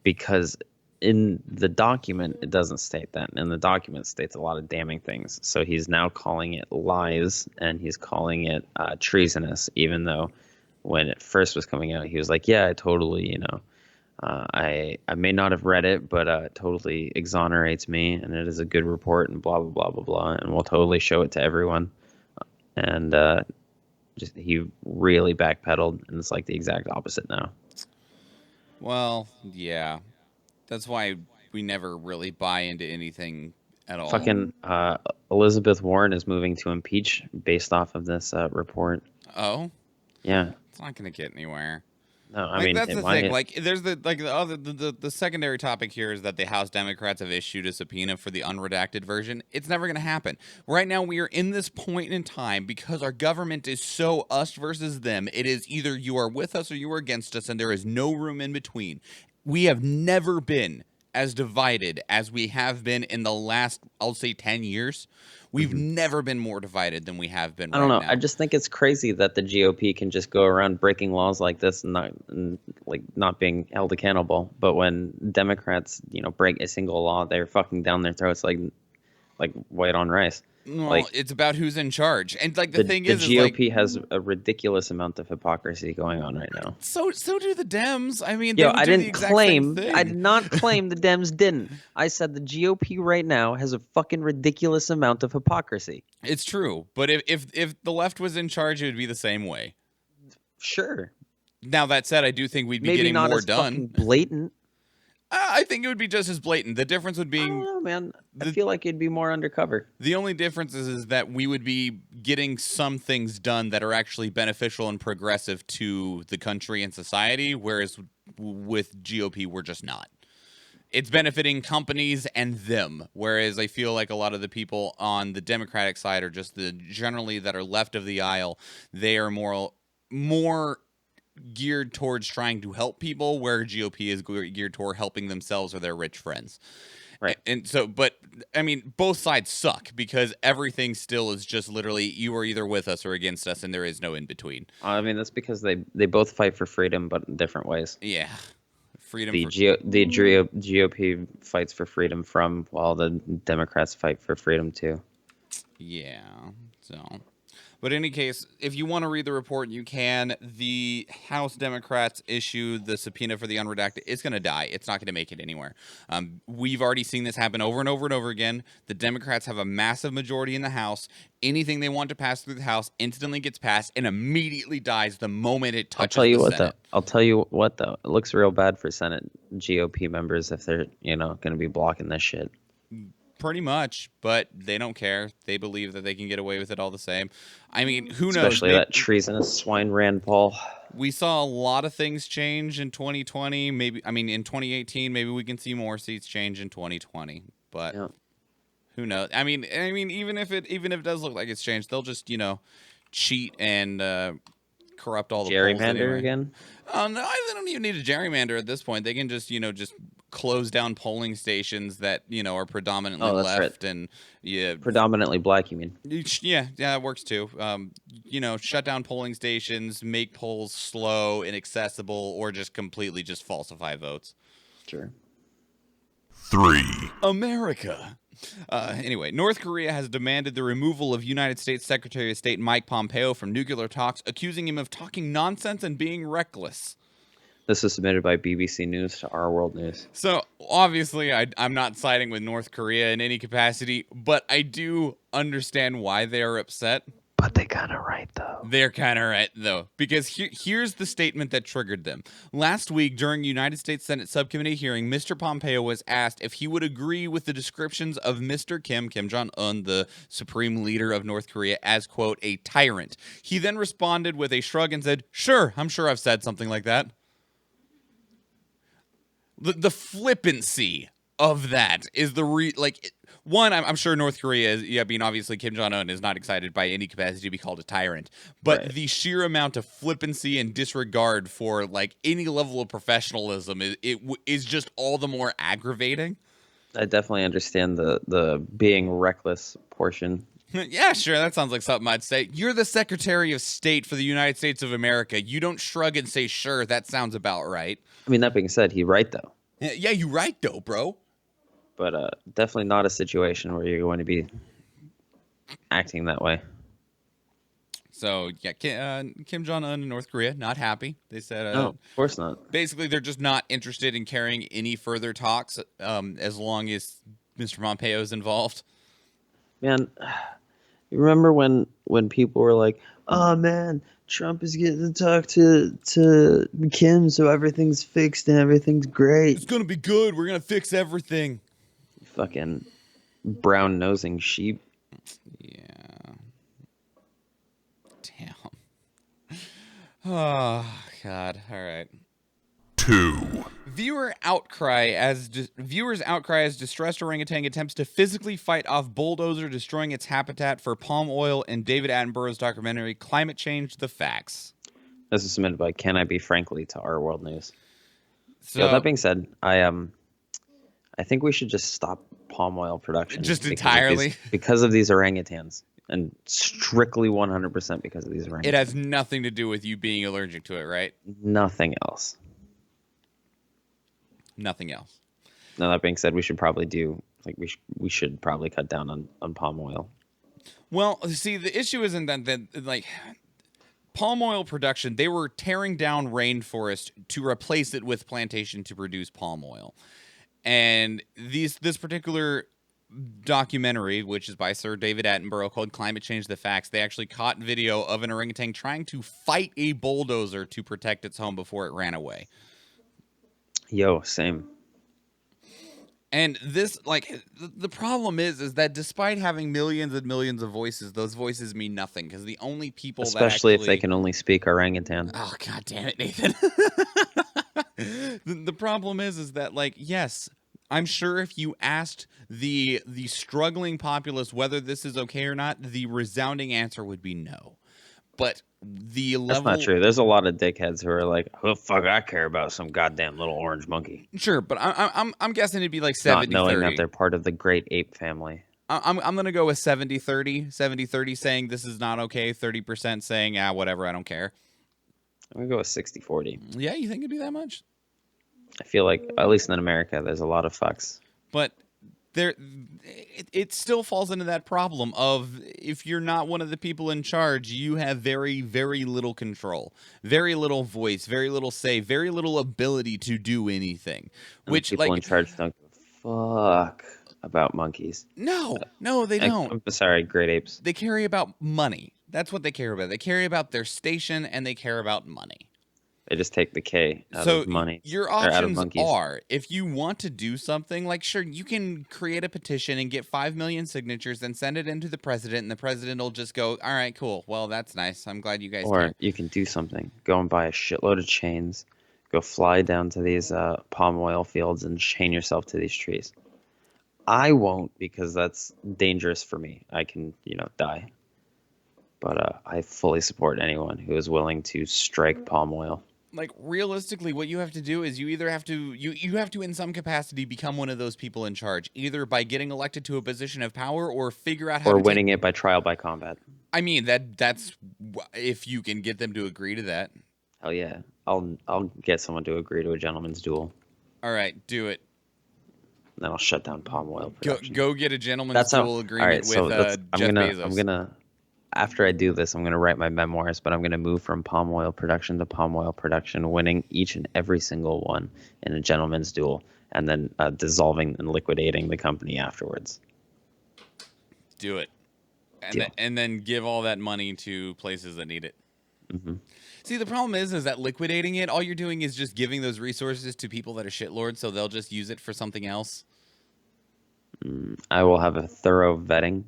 because in the document, it doesn't state that. And the document states a lot of damning things. So he's now calling it lies, and he's calling it treasonous, even though when it first was coming out, he was like, yeah, I totally, I may not have read it, but it totally exonerates me, and it is a good report, and blah, blah, blah, blah, blah, and we'll totally show it to everyone. And he really backpedaled, and it's like the exact opposite now. Well, yeah. That's why we never really buy into anything at all. Fucking Elizabeth Warren is moving to impeach based off of this report. Oh? Yeah. It's not going to get anywhere. No, I Like, mean, that's it the might. thing. Like, there's the secondary topic here is that the House Democrats have issued a subpoena for the unredacted version. It's never going to happen. Right now, we are in this point in time because our government is so us versus them. It is either you are with us or you are against us, and there is no room in between. We have never been as divided as we have been in the last, I'll say, 10 years. We've never been more divided than we have been I don't right know. now. I just think it's crazy that the GOP can just go around breaking laws like this and not being held accountable. But when Democrats, break a single law, they're fucking down their throats like white on rice. Well, Like, it's about who's in charge, and like the thing is GOP like, has a ridiculous amount of hypocrisy going on right now. so do the Dems. I mean, they Yo, would I do the didn't exact same claim. thing. I did not claim the Dems didn't. I said the GOP right now has a fucking ridiculous amount of hypocrisy. It's true, but if the left was in charge, it would be the same way. Sure, Now that said, I do think we'd be maybe getting not more as done. fucking blatant. I think it would be just as blatant. The difference would I be don't know, man. I feel like it'd be more undercover. the only difference is that we would be getting some things done that are actually beneficial and progressive to the country and society, whereas with GOP, we're just not. It's benefiting companies and them, whereas I feel like a lot of the people on the Democratic side are just the generally that are left of the aisle. They are more geared towards trying to help people, where GOP is geared toward helping themselves or their rich friends. Right. And so, but I mean, both sides suck because everything still is just literally you are either with us or against us, and there is no in between. I mean, that's because they both fight for freedom, but in different ways. Yeah, freedom. The GOP fights for freedom from, while the Democrats fight for freedom too. Yeah. So, but in any case, if you want to read the report, you can. The House Democrats issued the subpoena for the unredacted. It's going to die. It's not going to make it anywhere. We've already seen this happen over and over and over again. The Democrats have a massive majority in the House. Anything they want to pass through the House instantly gets passed and immediately dies the moment it touches the Senate. I'll tell you what though. It looks real bad for Senate GOP members if they're, going to be blocking this shit. Pretty much, but they don't care. They believe that they can get away with it all the same. I mean, who knows? Especially that treasonous swine Rand Paul. We saw a lot of things change in 2020. In 2018, maybe we can see more seats change in 2020. But who knows? I mean, even if it does look like it's changed, they'll just cheat and corrupt all the polls Gerrymander anyway. again? No, they don't even need a gerrymander at this point. They can just just close down polling stations that are predominantly left and predominantly black. You mean? Yeah, that works too. Shut down polling stations, make polls slow, inaccessible, or just completely just falsify votes. Sure. 3, America. Anyway, North Korea has demanded the removal of United States Secretary of State Mike Pompeo from nuclear talks, accusing him of talking nonsense and being reckless. This was submitted by BBC News to Our World News. So, obviously, I'm not siding with North Korea in any capacity, but I do understand why they are upset. But they kind of right, though. They're kind of right, though, because here's the statement that triggered them. Last week, during United States Senate subcommittee hearing, Mr. Pompeo was asked if he would agree with the descriptions of Mr. Kim Jong-un, the supreme leader of North Korea, as, quote, a tyrant. He then responded with a shrug and said, sure, I'm sure I've said something like that. The flippancy of that is one, I'm sure North Korea is, obviously Kim Jong-un is not excited by any capacity to be called a tyrant, but the sheer amount of flippancy and disregard for any level of professionalism is just all the more aggravating. I definitely understand the being reckless portion. Yeah, sure. That sounds like something I'd say. You're the Secretary of State for the United States of America. You don't shrug and say, sure, that sounds about right. I mean, that being said, he's right, though. Yeah, you're right, though, bro. But definitely not a situation where you're going to be acting that way. So, yeah, Kim Jong-un in North Korea, not happy. They said... no, of course not. Basically, they're just not interested in carrying any further talks as long as Mr. Pompeo is involved. Man, you remember when people were like, oh, man, Trump is getting to talk to Kim, so everything's fixed and everything's great. It's going to be good. We're going to fix everything. Fucking brown-nosing sheep. Yeah. Damn. Oh, God. All right. 2, Viewers outcry as distressed orangutan attempts to physically fight off bulldozer destroying its habitat for palm oil in David Attenborough's documentary Climate Change: The Facts. This is submitted by Can I Be Frankly to Our World News. So, that being said, I think we should just stop palm oil production. Just entirely? Because of these orangutans. And strictly 100% because of these orangutans. It has nothing to do with you being allergic to it, right? Nothing else. Nothing else. Now, that being said, we should probably we should probably cut down on palm oil. Well, see, the issue isn't that like palm oil production, they were tearing down rainforest to replace it with plantation to produce palm oil. And this particular documentary, which is by Sir David Attenborough, called Climate Change: The Facts, they actually caught video of an orangutan trying to fight a bulldozer to protect its home before it ran away. Yo, same. And this, like, the problem is that despite having millions and millions of voices, those voices mean nothing because the only people Especially that if they can only speak orangutan. Oh, God damn it, Nathan. The problem is that, like, yes, I'm sure if you asked the struggling populace whether this is okay or not, the resounding answer would be no. But the level... That's not true. There's a lot of dickheads who are like, "Oh fuck, I care about some goddamn little orange monkey." Sure, but I'm guessing it'd be like 70-30. Not knowing that they're part of the great ape family. I'm gonna go with 70-30. 70-30 saying this is not okay. 30% saying whatever, I don't care. I'm gonna go with 60-40. Yeah, you think it'd be that much? I feel like, at least in America, there's a lot of fucks. But it still falls into that problem of if you're not one of the people in charge, you have very, very little control, very little voice, very little say, very little ability to do anything. And Which, people like, in charge don't give a fuck about monkeys. no, they don't. I'm sorry, great apes. They care about money. That's what they care about. They care about their station and they care about money. They just take the K out So of money. your or out of options monkeys. are, if you want to do something, like, sure, you can create a petition and get 5 million signatures and send it into the president, and the president will just go, all right, cool. Well, that's nice. I'm glad you guys Or care. you can do something. Go and buy a shitload of chains. Go fly down to these palm oil fields and chain yourself to these trees. I won't, because that's dangerous for me. I can, die. But I fully support anyone who is willing to strike palm oil. Like, realistically, what you have to do is you either have to you have to in some capacity become one of those people in charge, either by getting elected to a position of power or figure out how Or to winning it by trial by combat. I mean, that's if you can get them to agree to that. Hell yeah. I'll get someone to agree to a gentleman's duel. All right, do it. And then I'll shut down palm oil production. Go get a gentleman's duel agreement all right, so with Jeff Bezos. I'm gonna after I do this, I'm gonna write my memoirs, but I'm gonna move from palm oil production to palm oil production, winning each and every single one in a gentleman's duel, and then dissolving and liquidating the company afterwards. Do it, Deal. and then give all that money to places that need it. Mm-hmm. See, the problem is that liquidating it, all you're doing is just giving those resources to people that are shitlords, so they'll just use it for something else. I will have a thorough vetting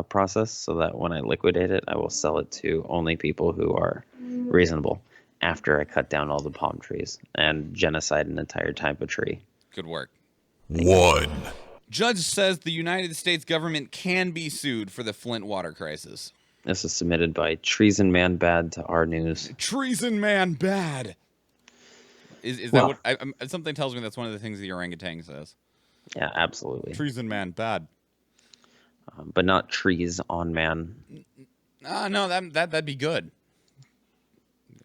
process so that when I liquidate it, I will sell it to only people who are reasonable after I cut down all the palm trees and genocide an entire type of tree. Good work. 1. Judge says the United States government can be sued for the Flint water crisis. This is submitted by Treason Man Bad to our news. Treason Man Bad. Is Well, that what something tells me that's one of the things the orangutan says? Yeah, absolutely. Treason Man Bad. But not trees on man. No, that'd be good.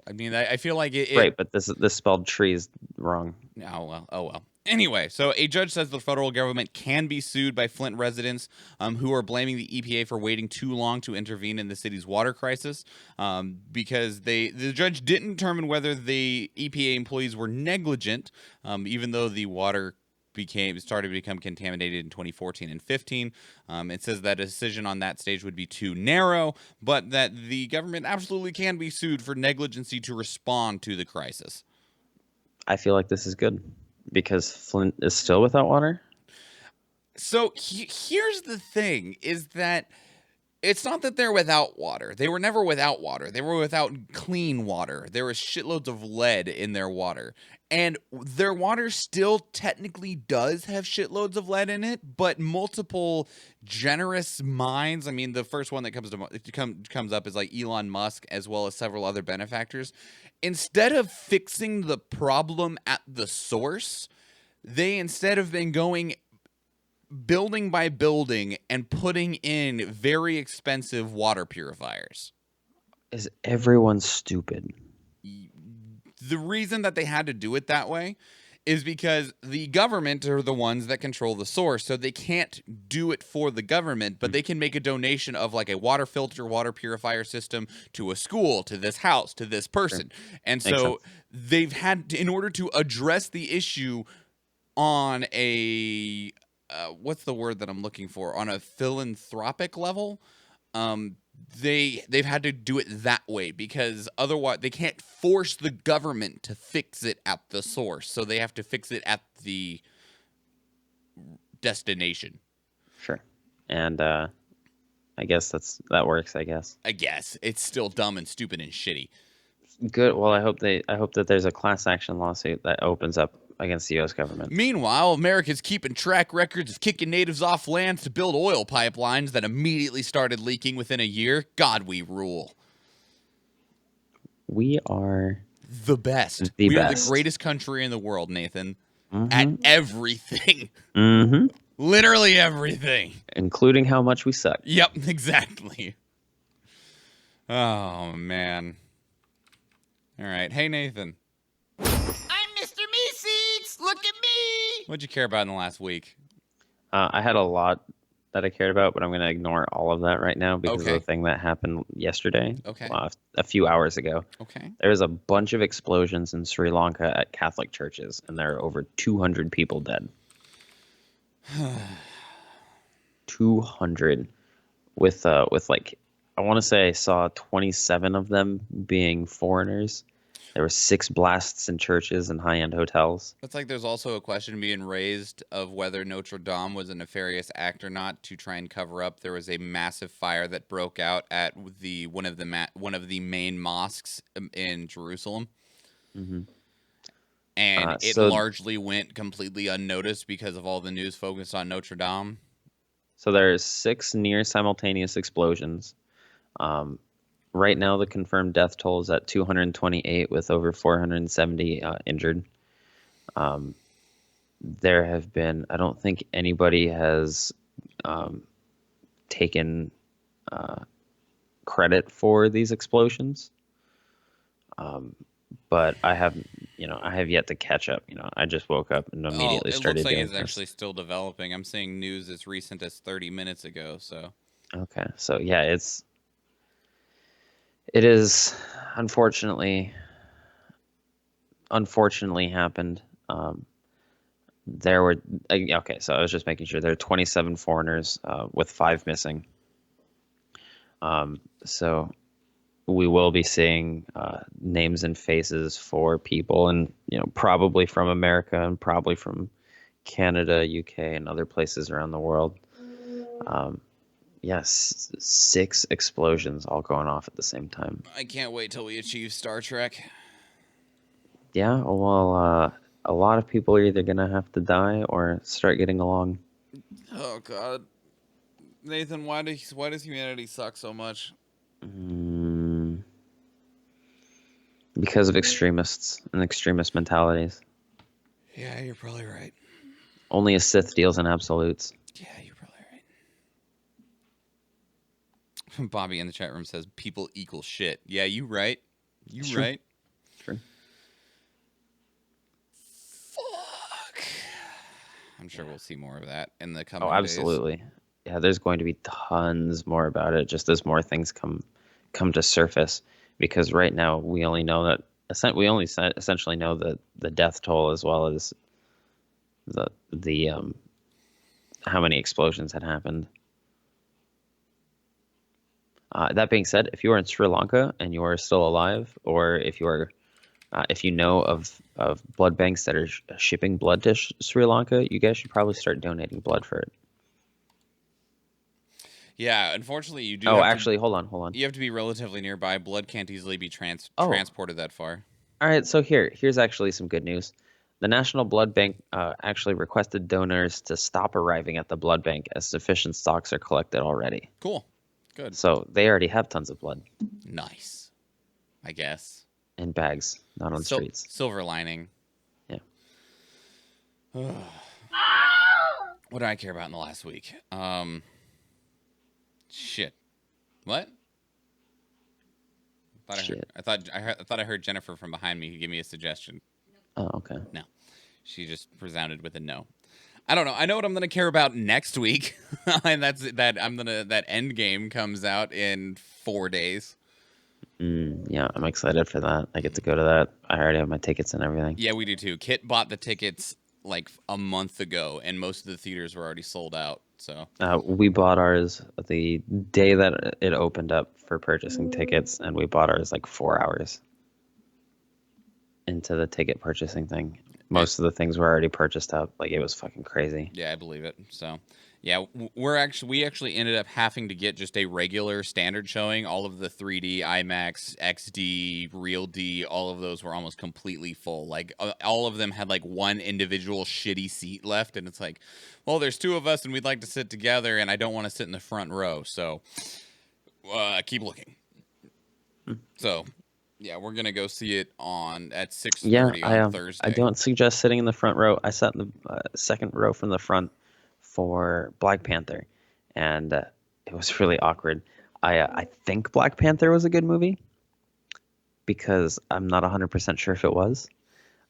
I mean, I feel like it. Right, but this spelled trees wrong. Oh well. Anyway, so a judge says the federal government can be sued by Flint residents who are blaming the EPA for waiting too long to intervene in the city's water crisis because the judge didn't determine whether the EPA employees were negligent, even though the water started to become contaminated in 2014 and 15. It says that a decision on that stage would be too narrow, but that the government absolutely can be sued for negligency to respond to the crisis. I feel like this is good because Flint is still without water. So here's the thing, is that it's not that they're without water. They were never without water. They were without clean water. There was shitloads of lead in their water. And their water still technically does have shitloads of lead in it, but multiple generous minds, I mean, the first one that comes up is like Elon Musk, as well as several other benefactors. Instead of fixing the problem at the source, they instead have been going building by building and putting in very expensive water purifiers. Is everyone stupid? The reason that they had to do it that way is because the government are the ones that control the source, so they can't do it for the government, but they can make a donation of like a water filter, water purifier system to a school, to this house, to this person. And Makes so sense. they've had to, in order to address the issue on a what's the word that I'm looking for? On a philanthropic level, they've had to do it that way because otherwise they can't force the government to fix it at the source. So they have to fix it at the destination. Sure. And I guess that works, I guess. I guess it's still dumb and stupid and shitty. Good. Well, I hope that there's a class action lawsuit that opens up against the U.S. government. Meanwhile, America's keeping track records of kicking natives off lands to build oil pipelines that immediately started leaking within a year. God, we rule. We are The best. The we are best. the greatest country in the world, Nathan. Mhm. At everything. Mm-hmm. Literally everything. Including how much we suck. Yep, exactly. Oh, man. All right. Hey, Nathan. I'm Mr. Meeseeks! Look at me! What'd you care about in the last week? I had a lot that I cared about, but I'm going to ignore all of that right now because Okay. of the thing that happened yesterday. Okay. A few hours ago. Okay. There was a bunch of explosions in Sri Lanka at Catholic churches, and there are over 200 people dead. 200 with like, I want to say I saw 27 of them being foreigners. There were 6 blasts in churches and high-end hotels. It's like there's also a question being raised of whether Notre Dame was a nefarious act or not to try and cover up. There was a massive fire that broke out at one of the main mosques in Jerusalem. Mm-hmm. And it so- largely went completely unnoticed because of all the news focused on Notre Dame. So there's 6 near simultaneous explosions. Right now, the confirmed death toll is at 228 with over 470 injured. There have been, I don't think anybody has taken credit for these explosions. But I have yet to catch up. I just woke up and immediately it started looks like doing it's this. actually still developing. I'm seeing news as recent as 30 minutes ago. So Okay, so yeah, it is unfortunately happened. There were okay, so I was just making sure there are 27 foreigners with 5 missing. So we will be seeing names and faces for people, and probably from America and probably from Canada, UK, and other places around the world. Yes, 6 explosions all going off at the same time. I can't wait till we achieve Star Trek. Yeah, well, a lot of people are either gonna have to die or start getting along. Oh God, Nathan, why does humanity suck so much? Because of extremists and extremist mentalities. Yeah, you're probably right. Only a Sith deals in absolutes. Yeah, you're probably right. Bobby in the chat room says people equal shit. Yeah, you right. You Sure. right. Sure. Fuck. I'm sure we'll see more of that in the coming Oh, absolutely. Yeah, there's going to be tons more about it just as more things come to surface. Because right now we only know that essentially know the death toll as well as the how many explosions had happened. That being said, if you are in Sri Lanka and you are still alive, or if you know of blood banks that are shipping blood to Sri Lanka, you guys should probably start donating blood for it. Yeah, unfortunately, you do. Oh, have actually, hold on. you have to be relatively nearby. Blood can't easily be Oh. transported that far. All right, so here's actually some good news. The National Blood Bank actually requested donors to stop arriving at the blood bank as sufficient stocks are collected already. Cool. Good. So they already have tons of blood Nice. I guess. in bags, not on streets. Silver lining. Yeah. What did I care about in the last week? Shit. What? I thought I heard Jennifer from behind me give me a suggestion. Oh, okay. No. She just resounded with a no. I don't know. I know what I'm going to care about next week, and that's that that Endgame comes out in 4 days. Yeah, I'm excited for that. I get to go to that. I already have my tickets and everything. Yeah, we do too. Kit bought the tickets like a month ago, and most of the theaters were already sold out. So We bought ours the day that it opened up for purchasing tickets, and we bought ours like 4 hours into the ticket purchasing thing. Most of the things were already purchased up. Like, it was fucking crazy. yeah, I believe it. So yeah, we actually ended up having to get just a regular standard showing. All of the 3D, IMAX, XD, Real D, all of those were almost completely full. Like all of them had like one individual shitty seat left, and it's like, well, there's 2 of us, and we'd like to sit together, and I don't want to sit in the front row, so keep looking. So yeah, we're gonna go see it at 6:30 on Thursday. I don't suggest sitting in the front row. I sat in the second row from the front for Black Panther, and it was really awkward. I think Black Panther was a good movie because I'm not 100% sure if it was.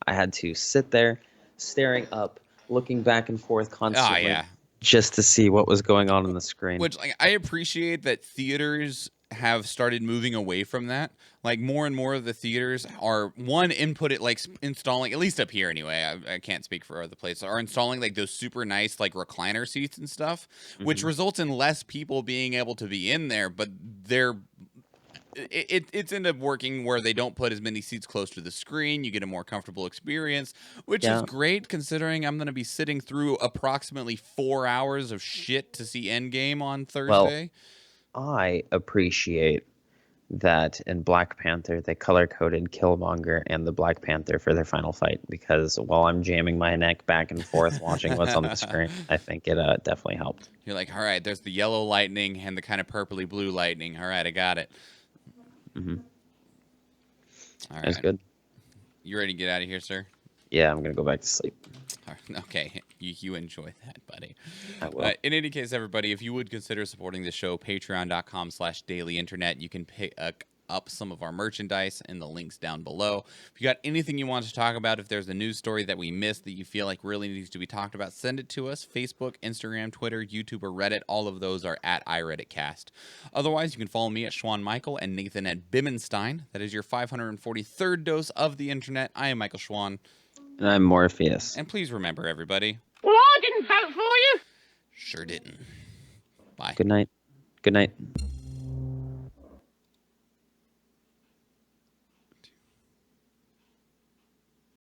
I had to sit there staring up, looking back and forth constantly, yeah. just to see what was going on the screen. Which, like, I appreciate that theaters have started moving away from that. Like, more and more of the theaters are installing, at least up here anyway, I can't speak for other places, are installing like those super nice like recliner seats and stuff, which results in less people being able to be in there, but it's ended up working where they don't put as many seats close to the screen. You get a more comfortable experience, which is great considering I'm going to be sitting through approximately 4 hours of shit to see Endgame on Thursday. Well, I appreciate that in Black Panther they color-coded Killmonger and the Black Panther for their final fight, because while I'm jamming my neck back and forth watching what's on the screen, I think it definitely helped. You're like, all right, there's the yellow lightning and the kind of purpley blue lightning. All right, I got it. All right. That's good. You ready to get out of here, sir? Yeah, I'm going to go back to sleep. Okay, you enjoy that, buddy. I will. In any case, everybody, if you would consider supporting the show, patreon.com/dailyinternet. You can pick up some of our merchandise in the links down below. If you got anything you want to talk about, if there's a news story that we missed that you feel like really needs to be talked about, send it to us. Facebook, Instagram, Twitter, YouTube, or Reddit. All of those are at iReaditCast. Otherwise, you can follow me at Schwan Michael and Nathan at Bimmenstein. That is your 543rd dose of the internet. I am Michael Schwan. And I'm Morpheus. And please remember, everybody. Well, I didn't vote for you. Sure didn't. Bye. Good night. Good night.